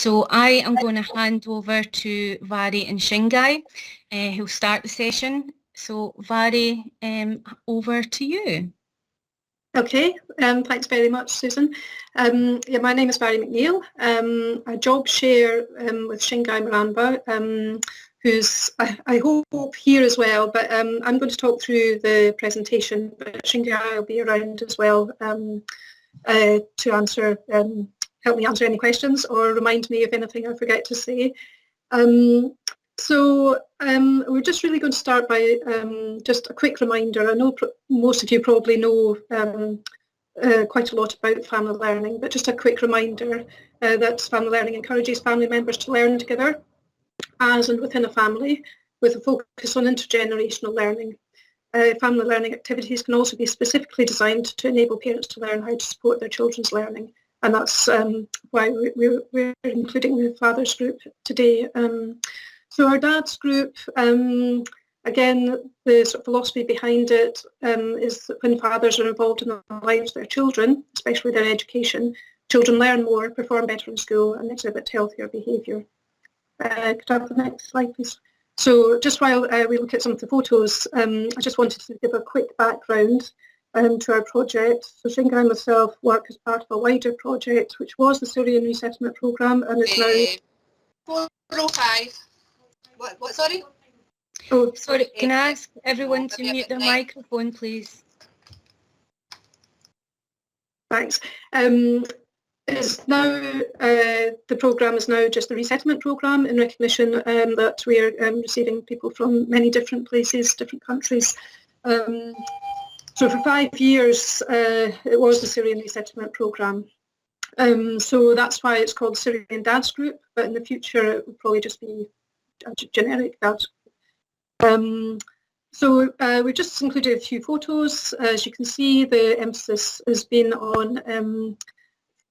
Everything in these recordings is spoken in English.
So I am going to hand over to Vari and Shingai, who'll start the session. So Vari, over to you. Okay, thanks very much, Susan. Yeah, my name is Vari McNeil. I job share with Shingai Maramba, who's, I hope, here as well, but I'm going to talk through the presentation, but Shingai will be around as well to answer, help me answer any questions or remind me of anything I forget to say. So we're just really going to start by just a quick reminder. I know most of you probably know quite a lot about family learning, but just a quick reminder that family learning encourages family members to learn together as and within a family with a focus on intergenerational learning. Family learning activities can also be specifically designed to enable parents to learn how to support their children's learning, and that's why we're including the Fathers group today. So our Dads group, again, the sort of philosophy behind it is that when fathers are involved in the lives of their children, especially their education, children learn more, perform better in school, and exhibit healthier behaviour. Could I have the next slide, please? So just while we look at some of the photos, I just wanted to give a quick background to our project. So Shingai and myself work as part of a wider project, which was the Syrian Resettlement Programme, and is now... 405. What, sorry? Oh, sorry, can I ask everyone to mute their microphone, please? Thanks. Is now the programme is now just the resettlement programme in recognition that we are receiving people from many different places, different countries. So for 5 years it was the Syrian resettlement programme. So that's why it's called Syrian Dads Group, but in the future it will probably just be a generic Dads Group. So we've just included a few photos. As you can see, the emphasis has been on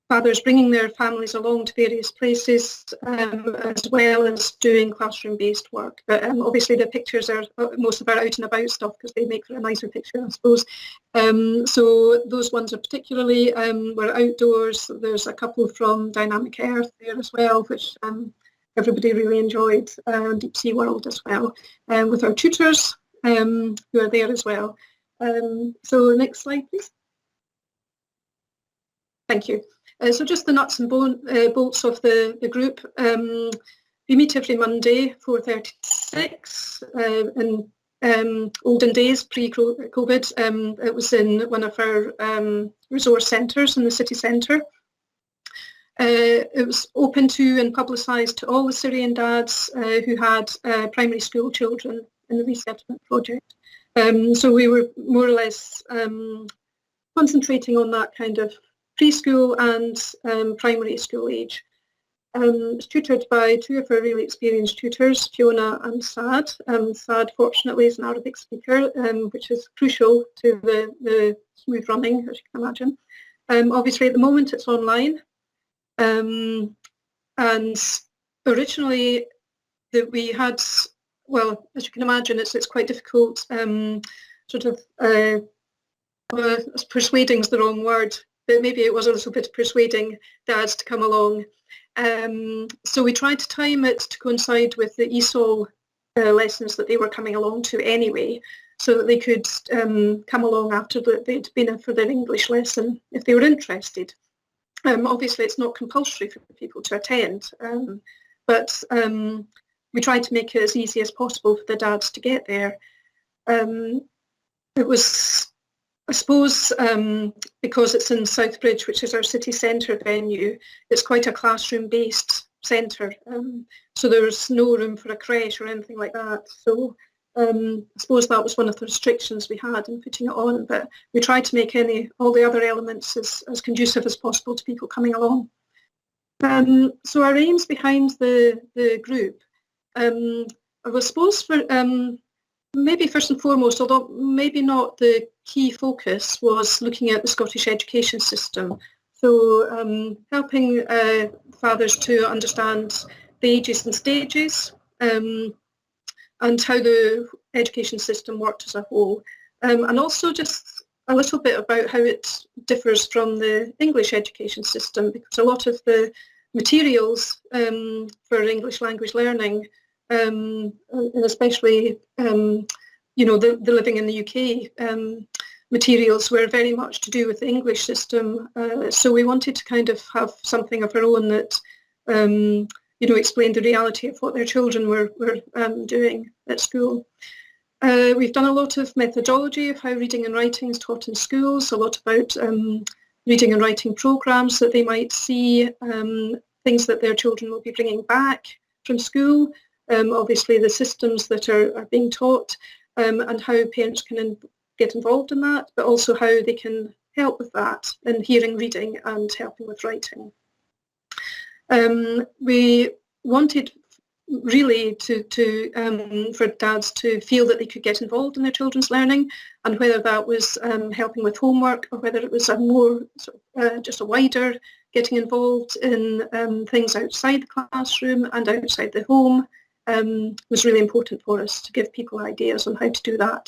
fathers bringing their families along to various places, as well as doing classroom-based work. But obviously the pictures are most of our out and about stuff because they make for a nicer picture, I suppose. So those ones are particularly were outdoors. There's a couple from Dynamic Earth there as well, which everybody really enjoyed, and Deep Sea World as well, with our tutors who are there as well. So next slide, please. Thank you. So just the nuts and bolts of the group. We meet every Monday, 4:36. In olden days, pre-COVID, it was in one of our resource centres in the city centre. It was open to and publicised to all the Syrian dads who had primary school children in the resettlement project. So we were more or less concentrating on that kind of preschool and primary school age. It's tutored by two of our really experienced tutors, Fiona and Saad. Saad, fortunately, is an Arabic speaker, which is crucial to the smooth running, as you can imagine. Obviously, at the moment, it's online. And originally, we had, well, as you can imagine, it's quite difficult, persuading is the wrong word, but maybe it was a little bit persuading dads to come along. So we tried to time it to coincide with the ESOL lessons that they were coming along to anyway, so that they could come along after they'd been in for their English lesson if they were interested. Obviously, it's not compulsory for people to attend, but we tried to make it as easy as possible for the dads to get there. It was, I suppose, because it's in Southbridge, which is our city centre venue, it's quite a classroom-based centre, so there's no room for a creche or anything like that. So I suppose that was one of the restrictions we had in putting it on, but we tried to make all the other elements as conducive as possible to people coming along. So our aims behind the group, I suppose for maybe first and foremost, although maybe not the key focus, was looking at the Scottish education system. So helping fathers to understand the ages and stages, and how the education system worked as a whole. And also just a little bit about how it differs from the English education system, because a lot of the materials for English language learning, and especially the Living in the UK materials were very much to do with the English system. So we wanted to kind of have something of our own that explained the reality of what their children were doing at school. We've done a lot of methodology of how reading and writing is taught in schools, a lot about reading and writing programs that they might see, things that their children will be bringing back from school, obviously the systems that are being taught, and how parents can get involved in that, but also how they can help with that in hearing, reading and helping with writing. We wanted really for dads to feel that they could get involved in their children's learning, and whether that was helping with homework or whether it was a more just a wider getting involved in things outside the classroom and outside the home was really important for us to give people ideas on how to do that.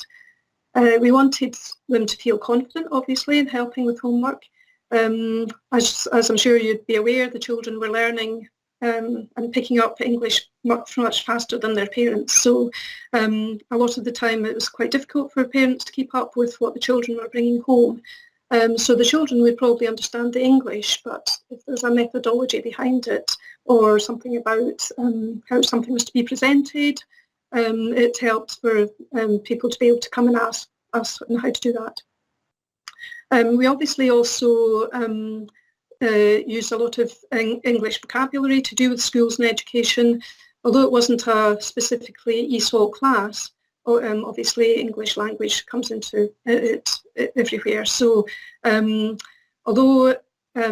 We wanted them to feel confident, obviously, in helping with homework. As I'm sure you'd be aware, the children were learning and picking up English much faster than their parents. So a lot of the time it was quite difficult for parents to keep up with what the children were bringing home. So the children would probably understand the English, but if there's a methodology behind it or something about how something was to be presented, it helps for people to be able to come and ask us on how to do that. We obviously also use a lot of English vocabulary to do with schools and education, although it wasn't a specifically ESOL class. Obviously English language comes into it everywhere. So although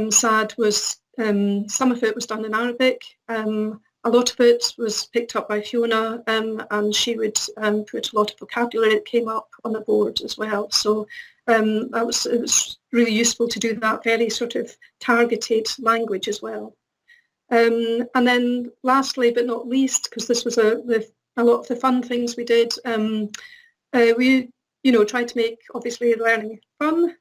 SAD was, some of it was done in Arabic, a lot of it was picked up by Fiona, and she would put a lot of vocabulary that came up on the board as well. So it was really useful to do that very sort of targeted language as well. And then lastly but not least, because this was a lot of the fun things we did, we tried to make obviously learning fun,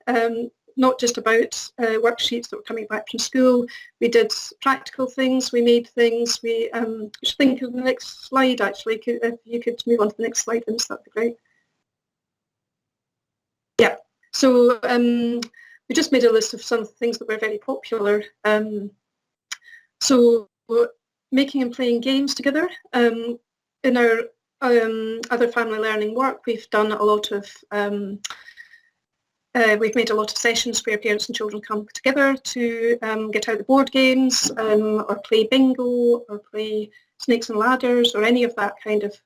not just about worksheets that were coming back from school. We did practical things, we made things. We should think of the next slide actually. If you could move on to the next slide, then that'd be great. Yeah, so we just made a list of some things that were very popular. So making and playing games together. In our other family learning work, we've done a lot of we've made a lot of sessions where parents and children come together to get out the board games, or play bingo, or play snakes and ladders, or any of that kind of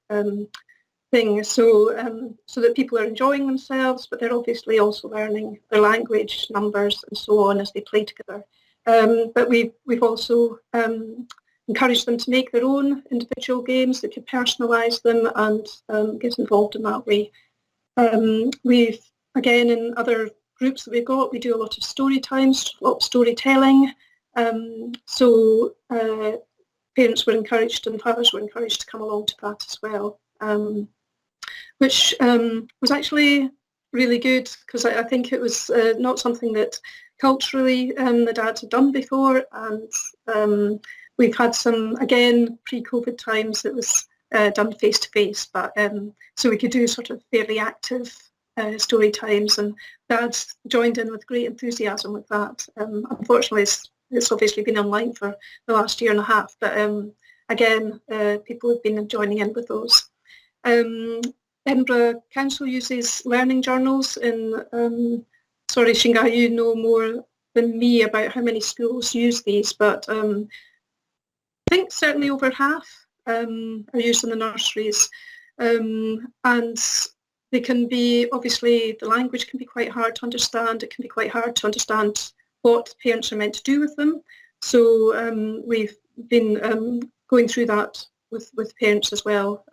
thing. So so that people are enjoying themselves, but they're obviously also learning their language, numbers, and so on as they play together. But we've also encouraged them to make their own individual games. They could personalise them and get involved in that way. We've, again, in other groups that we've got, we do a lot of story times, a lot of storytelling. So parents were encouraged and fathers were encouraged to come along to that as well, which was actually really good, because I think it was not something that culturally the dads had done before, and we've had some, again, pre-COVID times it was done face-to-face, but so we could do sort of fairly active story times, and dads joined in with great enthusiasm with that. Unfortunately, it's obviously been online for the last year and a half, but again, people have been joining in with those. Edinburgh Council uses learning journals in, sorry Shingai, you know more than me about how many schools use these, but I think certainly over half are used in the nurseries, and they can be, obviously the language can be quite hard to understand. It can be quite hard to understand what parents are meant to do with them. So we've been going through that with parents as well,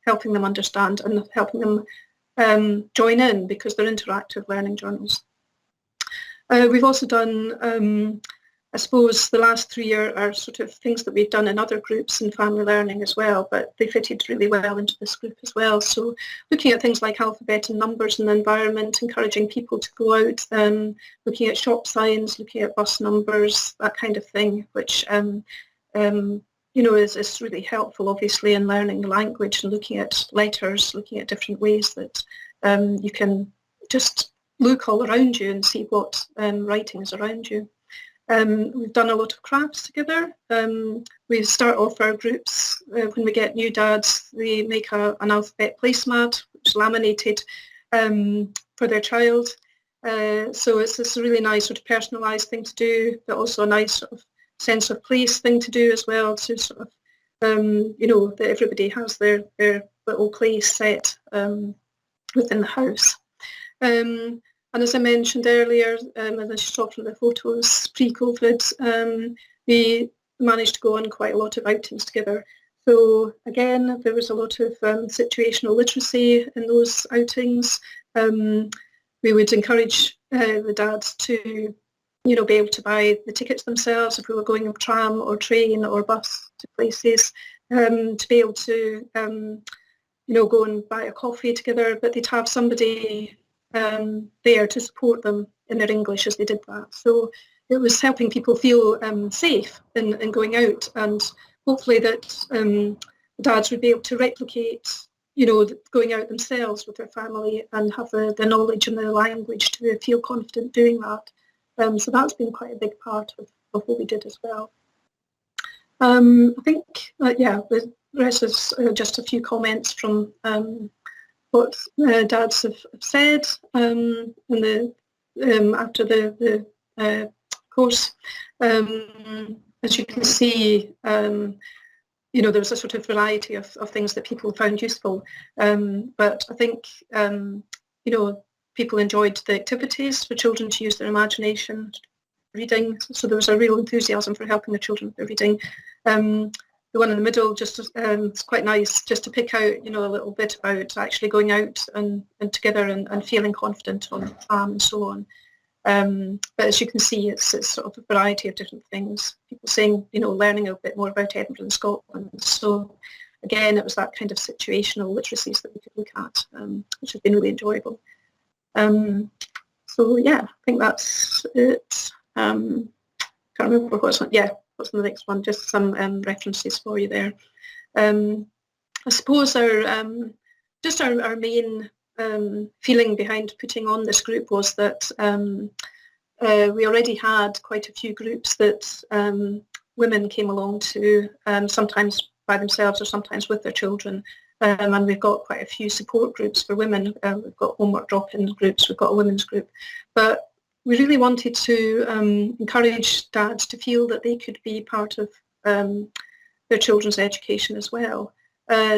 helping them understand and helping them join in, because they're interactive learning journals. We've also done I suppose the last 3 are sort of things that we've done in other groups in family learning as well, but they fitted really well into this group as well. So looking at things like alphabet and numbers in the environment, encouraging people to go out, looking at shop signs, looking at bus numbers, that kind of thing, which is really helpful, obviously, in learning the language and looking at letters, looking at different ways that you can just look all around you and see what writing is around you. We've done a lot of crafts together. We start off our groups when we get new dads. They make an alphabet placemat, which is laminated for their child. So it's this really nice sort of personalised thing to do, but also a nice sort of sense of place thing to do as well, to sort of that everybody has their little place set within the house. And as I mentioned earlier, as I saw from the photos pre-COVID, we managed to go on quite a lot of outings together. So again, there was a lot of situational literacy in those outings. We would encourage the dads to, be able to buy the tickets themselves if we were going on tram or train or bus to places, to be able to, go and buy a coffee together, but they'd have somebody there to support them in their English as they did that. So it was helping people feel safe in going out, and hopefully that dads would be able to replicate, going out themselves with their family and have the knowledge and the language to feel confident doing that. So that's been quite a big part of what we did as well. I think, the rest is just a few comments from what dads have said after the course. As you can see, there was a sort of variety of things that people found useful. But I think, people enjoyed the activities for children to use their imagination, reading. So there was a real enthusiasm for helping the children with their reading. The one in the middle, just it's quite nice just to pick out, a little bit about actually going out and together and feeling confident on the farm and so on. But as you can see, it's sort of a variety of different things. People saying, learning a bit more about Edinburgh and Scotland. So again, it was that kind of situational literacies that we could look at, which has been really enjoyable. So yeah, I think that's it. Can't remember what's on. Yeah. What's on the next one? Just some references for you there. I suppose our main feeling behind putting on this group was that we already had quite a few groups that women came along to, sometimes by themselves or sometimes with their children. And we've got quite a few support groups for women. We've got homework drop-in groups, we've got a women's group. But we really wanted to encourage dads to feel that they could be part of their children's education as well.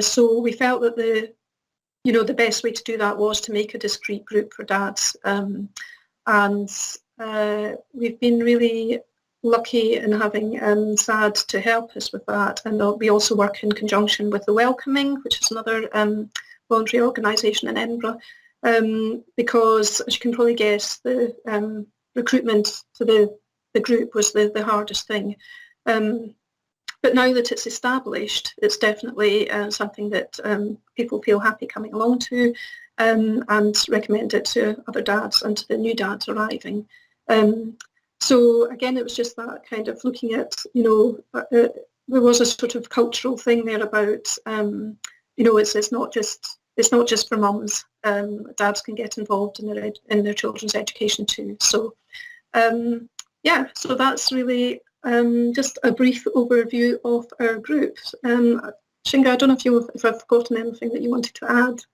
So we felt that the best way to do that was to make a discrete group for dads. And we've been really lucky in having SAD to help us with that. And we also work in conjunction with The Welcoming, which is another voluntary organisation in Edinburgh. Because, as you can probably guess, the recruitment to the group was the hardest thing. But now that it's established, it's definitely something that people feel happy coming along to, and recommend it to other dads and to the new dads arriving. So again, it was just that kind of looking at, there was a sort of cultural thing there about, it's not just for mums. Dads can get involved in their children's education too. So so that's really just a brief overview of our group. Shinga, I don't know if I've forgotten anything that you wanted to add.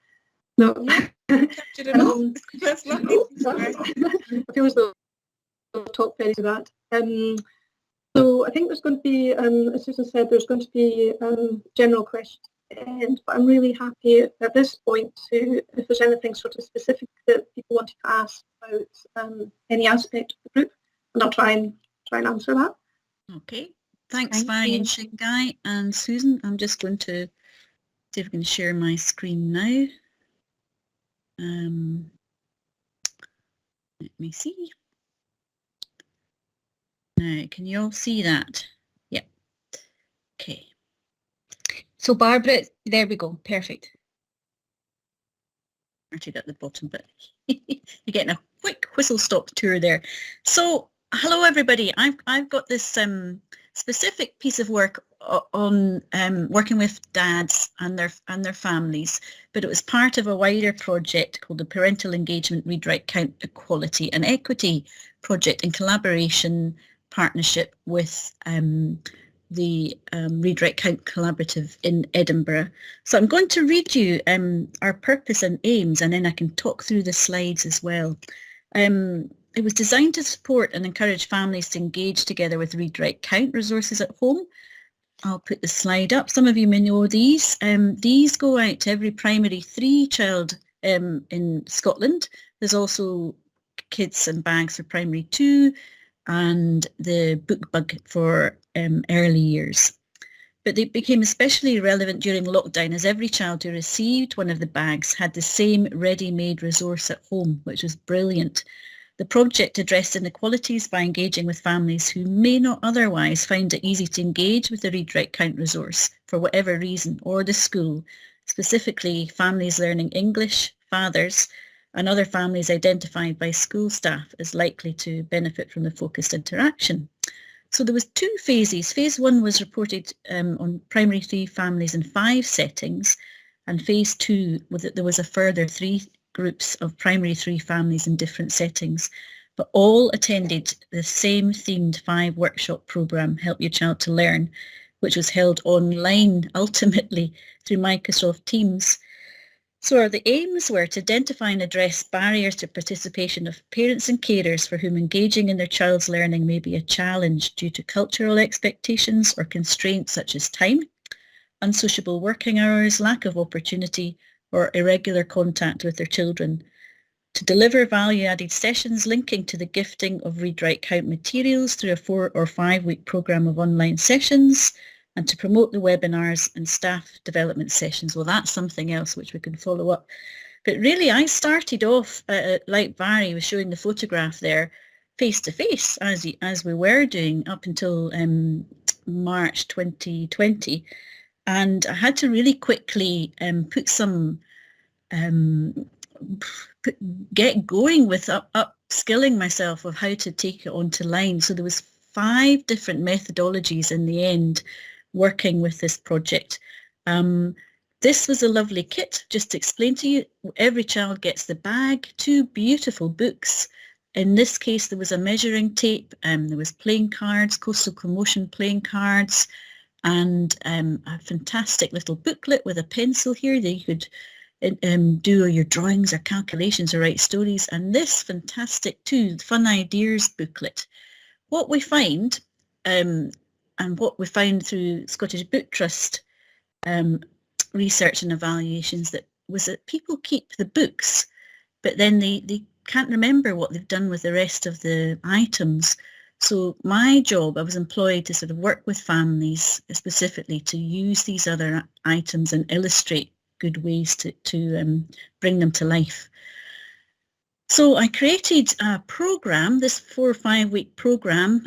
No. That's lovely. I feel as though I've talked very to that. So I think there's going to be, as Susan said, there's going to be general questions. But I'm really happy at this point to, if there's anything sort of specific that people wanted to ask about any aspect of the group, and I'll try and answer that. Okay, thanks Vary and Shingai and Susan. I'm just going to see if I can share my screen now. Let me see. Now, can you all see that? Yeah. Okay. So Barbara, there we go. Perfect. Started at the bottom, but you're getting a quick whistle-stop tour there. So, hello everybody. I've got this specific piece of work on working with dads and their families, but it was part of a wider project called the Parental Engagement Read Write Count Equality and Equity project in collaboration partnership with the Read Write Count Collaborative in Edinburgh. So I'm going to read you our purpose and aims, and then I can talk through the slides as well. It was designed to support and encourage families to engage together with Read Write Count resources at home. I'll put the slide up. Some of you may know these. These go out to every primary 3 child in Scotland. There's also kits and bags for primary 2 and the book bug for early years. But they became especially relevant during lockdown as every child who received one of the bags had the same ready-made resource at home, which was brilliant. The project addressed inequalities by engaging with families who may not otherwise find it easy to engage with the Read Write Count resource for whatever reason, or the school, specifically families learning English, fathers, and other families identified by school staff as likely to benefit from the focused interaction. So there was 2 phases. Phase 1 was reported on primary 3 families in 5 settings, and phase 2, there was a further 3 groups of primary 3 families in different settings, but all attended the same themed 5 workshop programme, Help Your Child to Learn, which was held online ultimately through Microsoft Teams. So the aims were to identify and address barriers to participation of parents and carers for whom engaging in their child's learning may be a challenge due to cultural expectations or constraints such as time, unsociable working hours, lack of opportunity, or irregular contact with their children. To deliver value-added sessions linking to the gifting of Read Write Count materials through a 4 or 5 week programme of online sessions, and to promote the webinars and staff development sessions. Well, that's something else which we can follow up. But really, I started off, like Barry was showing the photograph there, face-to-face, as we were doing up until March 2020. And I had to really quickly put some, get going with upskilling myself of how to take it onto line. So there was 5 different methodologies in the end working with this project. This was a lovely kit, just to explain to you. Every child gets the bag, 2 beautiful books. In this case, there was a measuring tape, there was playing cards, Coastal Commotion playing cards, and a fantastic little booklet with a pencil here that you could do your drawings or calculations or write stories, and this fantastic too, Fun Ideas booklet. What we find, and what we found through Scottish Book Trust research and evaluations, was that people keep the books, but then they can't remember what they've done with the rest of the items. So my job, I was employed to sort of work with families specifically to use these other items and illustrate good ways to bring them to life. So I created a program, this 4 or 5 week program,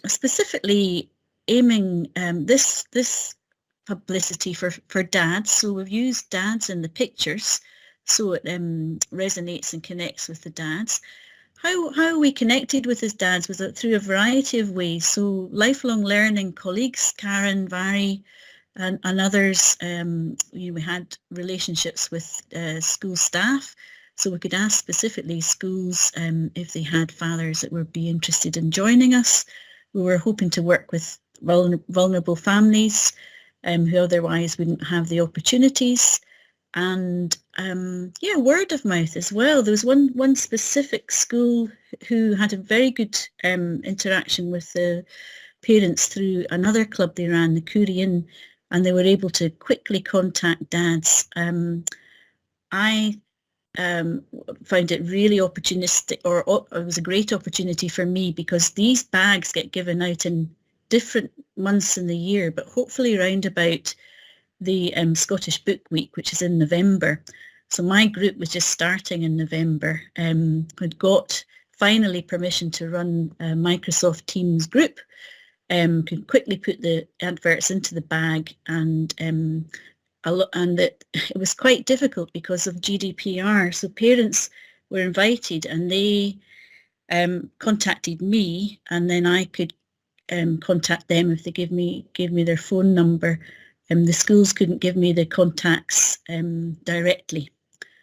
specifically aiming this publicity for dads. So we've used dads in the pictures, so it resonates and connects with the dads. How we connected with his dads was through a variety of ways. So lifelong learning colleagues, Karen, Vary, and others. We had relationships with school staff, so we could ask specifically schools if they had fathers that would be interested in joining us. We were hoping to work with vulnerable families who otherwise wouldn't have the opportunities. And word of mouth as well. There was one specific school who had a very good interaction with the parents through another club they ran, the Curie Inn, and they were able to quickly contact dads. I found it really opportunistic, or it was a great opportunity for me, because these bags get given out in different months in the year, but hopefully around about the Scottish Book Week, which is in November. So my group was just starting in November, had got finally permission to run a Microsoft Teams group, could quickly put the adverts into the bag, and that it was quite difficult because of GDPR. So parents were invited, and they contacted me, and then I could contact them if they gave me their phone number. The schools couldn't give me the contacts directly.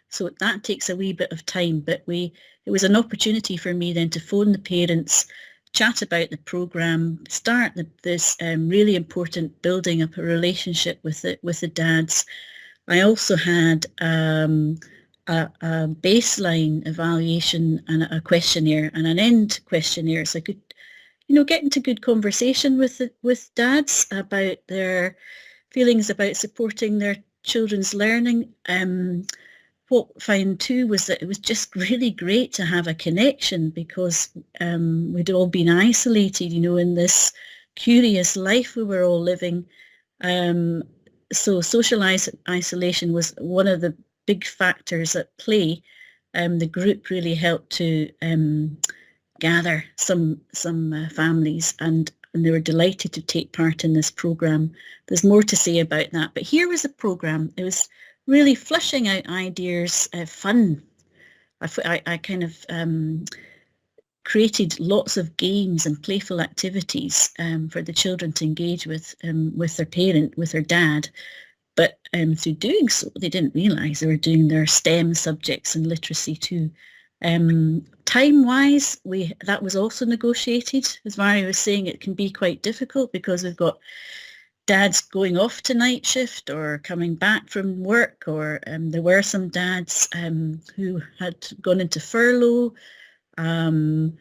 So that takes a wee bit of time, but it was an opportunity for me then to phone the parents, chat about the programme, start this really important building up a relationship with the dads. I also had a baseline evaluation and a questionnaire and an end questionnaire, so I could, get into good conversation with dads about their feelings about supporting their children's learning. What I found too was that it was just really great to have a connection, because we'd all been isolated, in this curious life we were all living. So social isolation was one of the big factors at play. The group really helped to gather some families, and they were delighted to take part in this programme. There's more to say about that, but here was a programme. It was really flushing out ideas, fun. I kind of created lots of games and playful activities for the children to engage with their parent, with their dad. But through doing so, they didn't realise they were doing their STEM subjects and literacy too. Time-wise, that was also negotiated. As Vary was saying, it can be quite difficult because we've got dads going off to night shift or coming back from work, or there were some dads who had gone into furlough. Other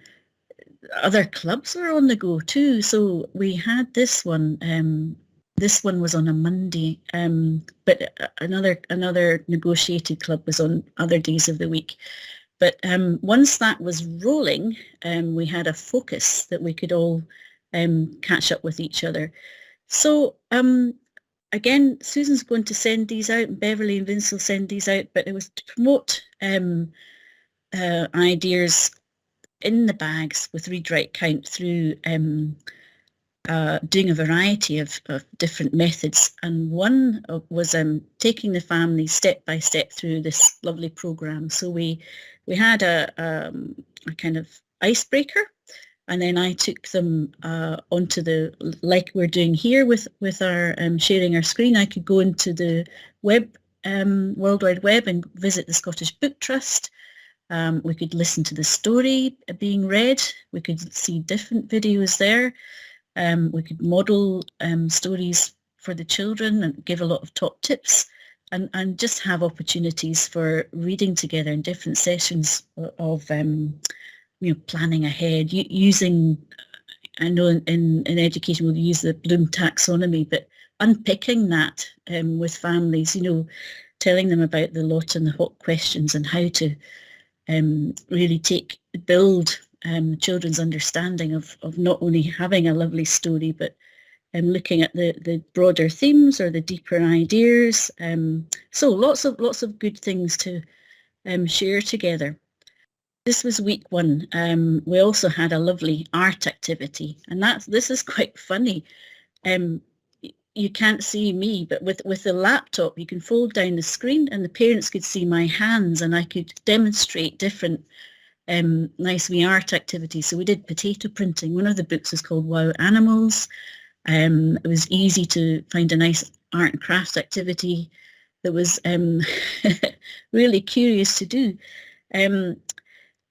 clubs were on the go too. So we had this one. This one was on a Monday, but another negotiated club was on other days of the week. But once that was rolling, we had a focus that we could all catch up with each other. So again, Susan's going to send these out, and Beverly and Vince will send these out, but it was to promote ideas in the bags with Read, Write, Count through doing a variety of different methods. And one was taking the family step by step through this lovely programme. So we had a kind of icebreaker, and then I took them onto like we're doing here with our sharing our screen. I could go into the web, World Wide Web, and visit the Scottish Book Trust. We could listen to the story being read. We could see different videos there. We could model stories for the children and give a lot of top tips, and just have opportunities for reading together in different sessions of planning ahead, using, I know in education we'll use the Bloom taxonomy, but unpicking that with families, telling them about the lot and the hot questions and how to really build children's understanding of not only having a lovely story, but looking at the broader themes or the deeper ideas. So lots of good things to share together. This was week 1. We also had a lovely art activity, and this is quite funny. You can't see me, but with the laptop you can fold down the screen, and the parents could see my hands, and I could demonstrate different nice wee art activities. So we did potato printing. One of the books is called Wow Animals. It was easy to find a nice art and craft activity that was really curious to do.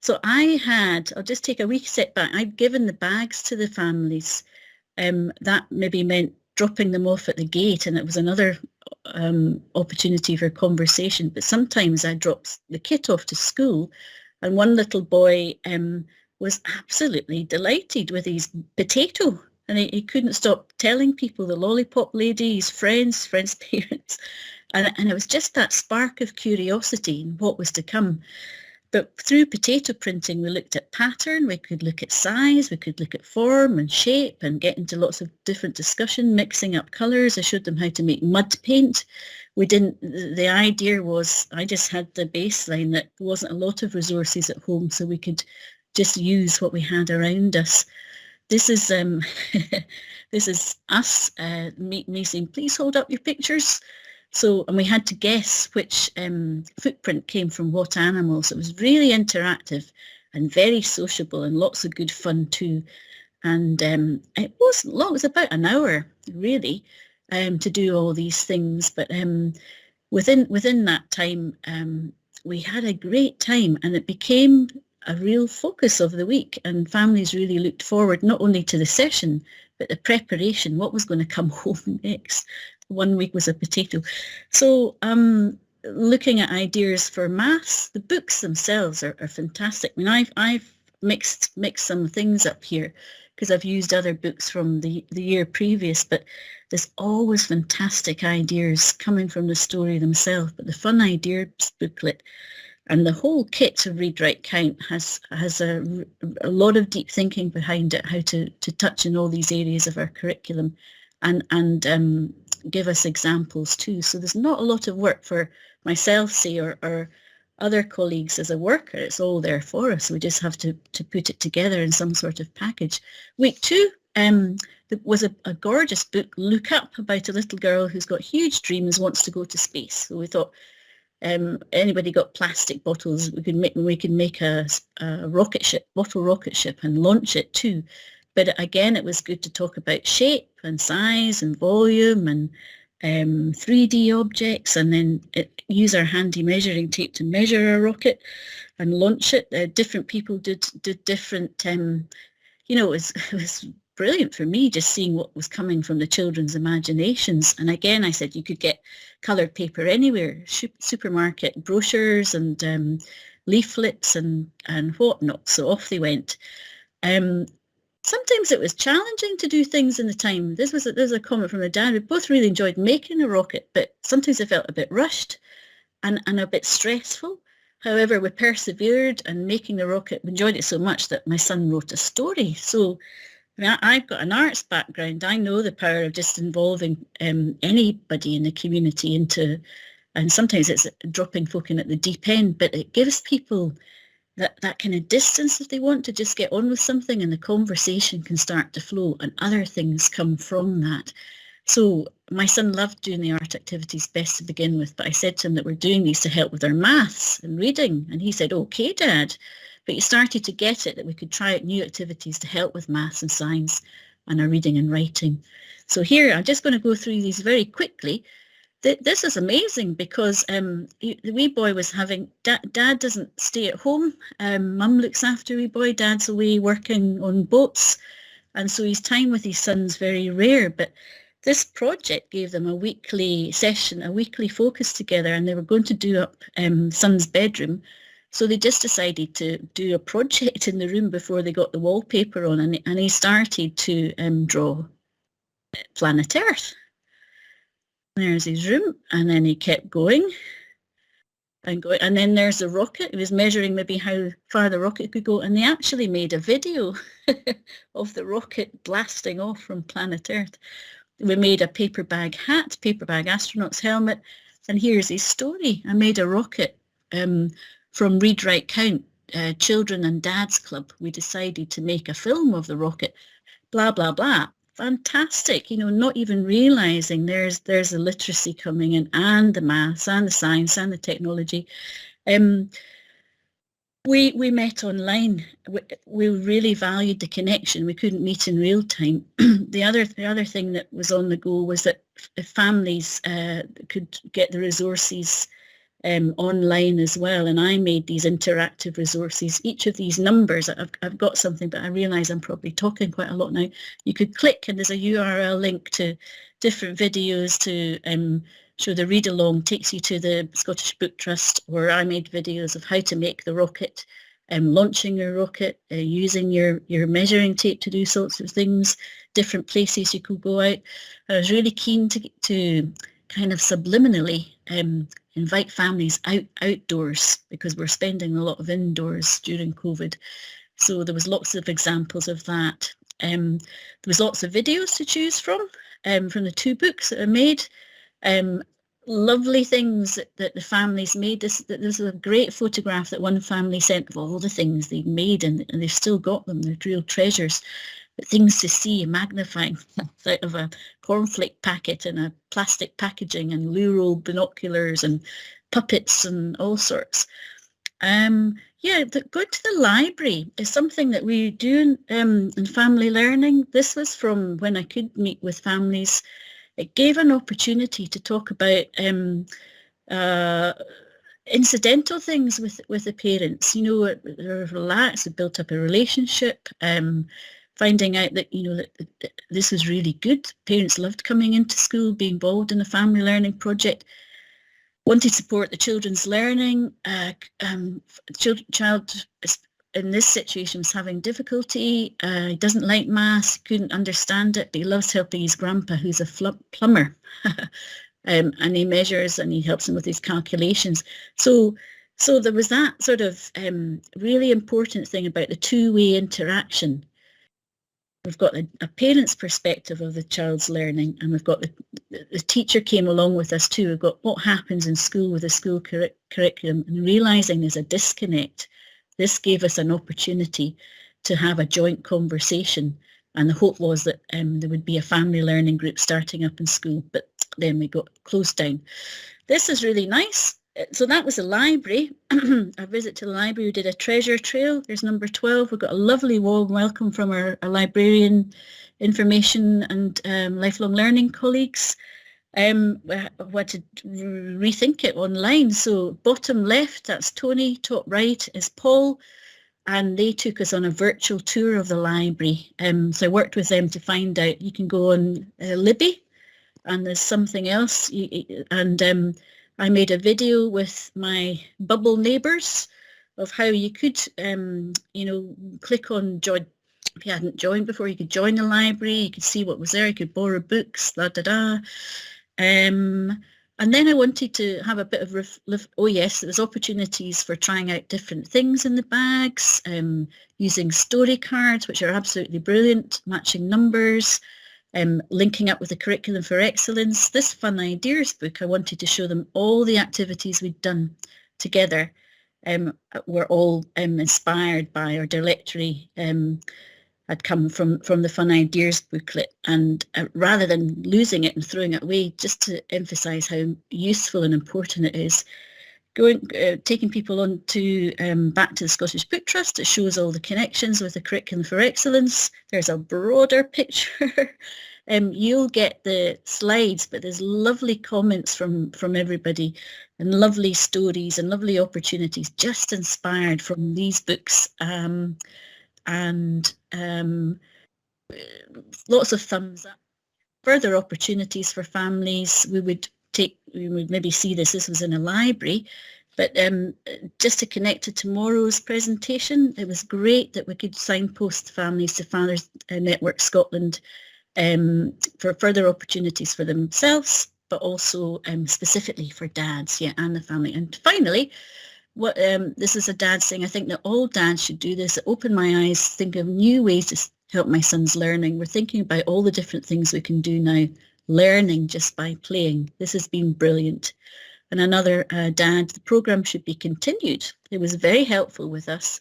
So I'll just take a wee step back. I'd given the bags to the families. That maybe meant dropping them off at the gate, and it was another opportunity for conversation. But sometimes I dropped the kit off to school, and one little boy was absolutely delighted with his potato, and he couldn't stop telling people, the lollipop lady, his friends' parents, and it was just that spark of curiosity in what was to come. But through potato printing, we looked at pattern, we could look at size, we could look at form and shape, and get into lots of different discussion, mixing up colours. I showed them how to make mud paint. The idea was, I just had the baseline that there wasn't a lot of resources at home, so we could just use what we had around us. This is this is us, me saying, please hold up your pictures. So, and we had to guess which footprint came from what animals. It was really interactive and very sociable and lots of good fun too. And it wasn't long, it was about an hour really to do all these things. But within that time, we had a great time, and it became a real focus of the week, and families really looked forward not only to the session, but the preparation, what was going to come home next. One week was a potato. So looking at ideas for maths, the books themselves are fantastic. I mean, I've mixed some things up here because I've used other books from the year previous, but there's always fantastic ideas coming from the story themselves. But the Fun Ideas booklet and the whole kit of Read, Write, Count has a lot of deep thinking behind it, how to touch in all these areas of our curriculum and give us examples too. So there's not a lot of work for myself, say, or other colleagues as a worker. It's all there for us. We just have to put it together in some sort of package. Week 2 was a gorgeous book, Look Up, about a little girl who's got huge dreams, wants to go to space. So we thought, anybody got plastic bottles, we can make a rocket ship, bottle rocket ship, and launch it too. But again, it was good to talk about shape and size and volume and 3D objects, and then use our handy measuring tape to measure a rocket and launch it. Different people did different, you know, it was brilliant for me just seeing what was coming from the children's imaginations. And again, I said you could get coloured paper anywhere, supermarket brochures and leaflets and whatnot. So off they went. Sometimes it was challenging to do things in the time. There's a comment from the dad. We both really enjoyed making a rocket, but sometimes it felt a bit rushed and a bit stressful. However, we persevered, and making the rocket, we enjoyed it so much that my son wrote a story. So I mean, I've got an arts background. I know the power of just involving anybody in the community into, and sometimes it's dropping folk in at the deep end, but it gives people that kind of distance if they want to just get on with something, and the conversation can start to flow and other things come from that. So my son loved doing the art activities best to begin with, but I said to him that we're doing these to help with our maths and reading, and he said, okay, Dad. But he started to get it that we could try out new activities to help with maths and science and our reading and writing. So here, I'm just going to go through these very quickly. This is amazing because the wee boy was having, Dad doesn't stay at home. Mum looks after wee boy. Dad's away working on boats. And so his time with his son's very rare. But this project gave them a weekly session, a weekly focus together, and they were going to do up son's bedroom. So they just decided to do a project in the room before they got the wallpaper on, and he started to draw planet Earth. There's his room, and then he kept going and going, and then there's the rocket. He was measuring maybe how far the rocket could go, and they actually made a video of the rocket blasting off from planet Earth. We made a paper bag hat, paper bag astronaut's helmet, and here's his story. I made a rocket from Read, Write, Count, Children and Dads Club. We decided to make a film of the rocket, blah, blah, blah. Fantastic, you know, not even realising there's the literacy coming in, and the maths and the science and the technology. We met online. We really valued the connection. We couldn't meet in real time. The other thing that was on the go was that if families could get the resources online as well, and I made these interactive resources. Each of these numbers, I've got something, but I realise I'm probably talking quite a lot now. You could click and there's a URL link to different videos to show the read along, takes you to the Scottish Book Trust, where I made videos of how to make the rocket, launching your rocket, using your measuring tape to do sorts of things, different places you could go out. I was really keen to kind of subliminally invite families outdoors, because we're spending a lot of indoors during COVID. So there was lots of examples of that. There was lots of videos to choose from the 2 books that I made. lovely things that the families made. There's a great photograph that one family sent of all the things they made, and they've still got them. They're real treasures. But things to see, a magnifying glass out of a cornflake packet and a plastic packaging, and Luro binoculars and puppets and all sorts. Yeah, going to the library is something that we do in family learning. This was from when I could meet with families. It gave an opportunity to talk about incidental things with the parents. You know, they're relaxed, they built up a relationship, finding out that, you know, that this was really good. Parents loved coming into school, being involved in a family learning project, wanted to support the children's learning. Child in this situation was having difficulty. He doesn't like maths, couldn't understand it, but he loves helping his grandpa, who's a plumber. And he measures and he helps him with his calculations. So there was that sort of really important thing about the two-way interaction. We've got a parent's perspective of the child's learning, and we've got the teacher came along with us too. We've got what happens in school with the school curriculum, and realising there's a disconnect. This gave us an opportunity to have a joint conversation, and the hope was that there would be a family learning group starting up in school, but then we got closed down. This is really nice. So that was the library. A visit to the library. We did a treasure trail. There's number 12. We've got a lovely warm welcome from our librarian, information and lifelong learning colleagues. We had to rethink it online. So bottom left, that's Tony. Top right is Paul. And they took us on a virtual tour of the library. So I worked with them to find out. You can go on Libby, and there's something else. I made a video with my bubble neighbours of how you could, you know, click on join. If you hadn't joined before, you could join the library. You could see what was there. You could borrow books, And then I wanted to have a bit of, oh yes, there was opportunities for trying out different things in the bags, using story cards, which are absolutely brilliant, matching numbers, linking up with the Curriculum for Excellence. This Fun Ideas book, I wanted to show them all the activities we'd done together were all inspired by, or directory had come from the Fun Ideas booklet. And rather than losing it and throwing it away, just to emphasise how useful and important it is, taking people on to back to the Scottish Book Trust. It shows all the connections with the Curriculum for Excellence. There's a broader picture. You'll get the slides, but there's lovely comments from everybody, and lovely stories and lovely opportunities just inspired from these books. And lots of thumbs up. Further opportunities for families. We would maybe see this was in a library, but just to connect to tomorrow's presentation, it was great that we could signpost families to Fathers Network Scotland for further opportunities for themselves, but also specifically for dads, and the family. And finally, this is a dad saying, I think that all dads should do this. It opened my eyes, think of new ways to help my son's learning. We're thinking about all the different things we can do now, learning just by playing. This has been brilliant. And another dad, the programme should be continued. It was very helpful with us.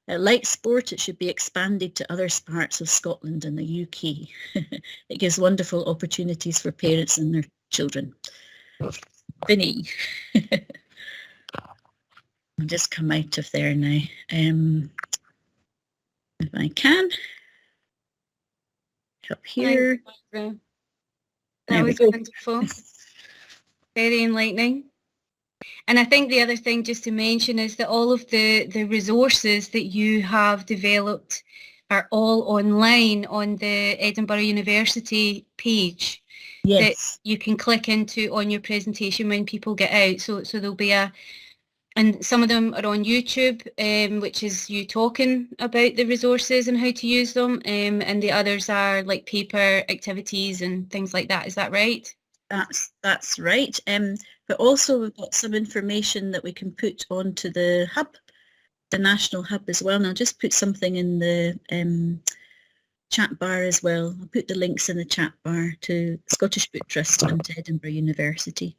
Like sport, it should be expanded to other parts of Scotland and the UK. It gives wonderful opportunities for parents and their children. Vinny. I'll just come out of there now, if I can. Up here. That was wonderful. Very enlightening. And I think the other thing just to mention is that all of the resources that you have developed are all online on the Edinburgh University page. Yes. That you can click into on your presentation when people get out. So there'll be and some of them are on YouTube, which is you talking about the resources and how to use them, and the others are like paper activities and things like that. Is that right? That's right. But also we've got some information that we can put onto the hub, the national hub as well. And I'll just put something in the chat bar as well. I'll put the links in the chat bar to Scottish Book Trust and to Edinburgh University.